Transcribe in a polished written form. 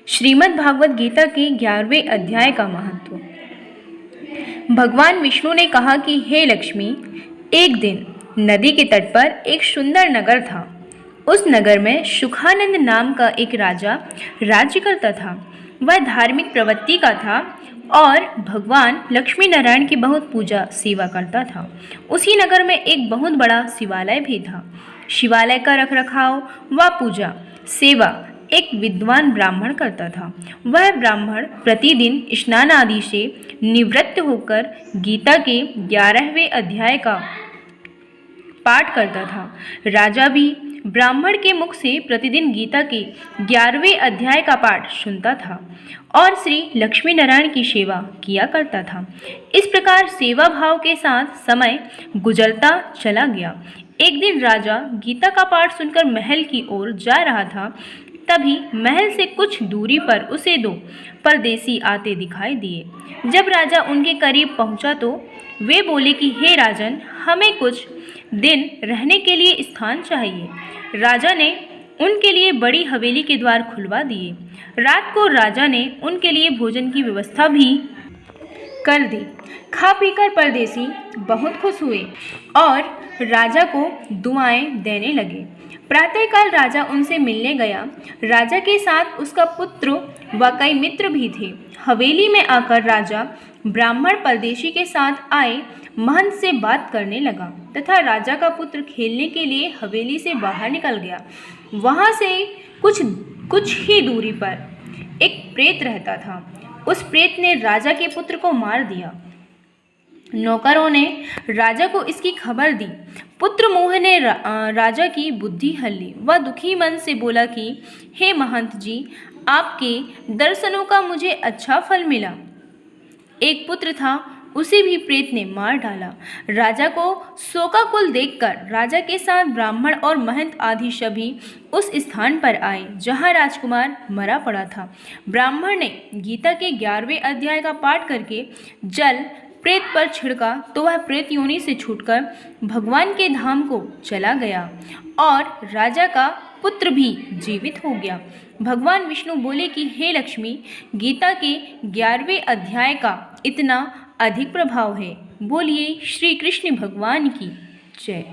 श्रीमद् भागवत गीता के 11वें अध्याय का महत्व। भगवान विष्णु ने कहा कि हे लक्ष्मी, एक दिन नदी के तट पर एक सुंदर नगर था। उस नगर में सुखानंद नाम का एक राजा राज्य करता था। वह धार्मिक प्रवृत्ति का था और भगवान लक्ष्मी नारायण की बहुत पूजा सेवा करता था। उसी नगर में एक बहुत बड़ा शिवालय भी था। शिवालय का रखरखाव व पूजा सेवा एक विद्वान ब्राह्मण करता था। वह ब्राह्मण प्रतिदिन स्नान आदि से निवृत्त होकर गीता के 11वें अध्याय का पाठ करता था। राजा भी ब्राह्मण के मुख से प्रतिदिन गीता के 11वें अध्याय का पाठ सुनता था और श्री लक्ष्मी नारायण की सेवा किया करता था। इस प्रकार सेवा भाव के साथ समय गुजरता चला गया। एक दिन राजा गीता का पाठ सुनकर महल की ओर जा रहा था। तभी महल से कुछ दूरी पर उसे दो परदेसी आते दिखाई दिए। जब राजा उनके करीब पहुंचा तो वे बोले कि हे राजन, हमें कुछ दिन रहने के लिए स्थान चाहिए। राजा ने उनके लिए बड़ी हवेली के द्वार खुलवा दिए। रात को राजा ने उनके लिए भोजन की व्यवस्था भी कर दी। खा पीकर परदेसी बहुत खुश हुए और राजा को दुआएं देने लगे। प्रातःकाल राजा उनसे मिलने गया। राजा के साथ उसका पुत्र व कई मित्र भी थे। हवेली में आकर राजा ब्राह्मण परदेशी के साथ आए महंत से बात करने लगा तथा राजा का पुत्र खेलने के लिए हवेली से बाहर निकल गया। वहाँ से कुछ ही दूरी पर एक प्रेत रहता था। उस प्रेत ने राजा के पुत्र को मार दिया। नौकरों ने राजा को इसकी खबर दी। पुत्र मोह ने राजा की बुद्धि हल ली। वह दुखी मन से बोला कि हे महंत जी, आपके दर्शनों का मुझे अच्छा फल मिला। एक पुत्र था, उसे भी प्रेत ने मार डाला। राजा को शोकाकुल देखकर राजा के साथ ब्राह्मण और महंत आदि सभी उस स्थान पर आए जहाँ राजकुमार मरा पड़ा था। ब्राह्मण ने गीता के 11वें अध्याय का पाठ करके जल प्रेत पर छिड़का तो वह प्रेत योनि से छूटकर भगवान के धाम को चला गया और राजा का पुत्र भी जीवित हो गया। भगवान विष्णु बोले कि हे लक्ष्मी, गीता के 11वें अध्याय का इतना अधिक प्रभाव है। बोलिए श्री कृष्ण भगवान की जय।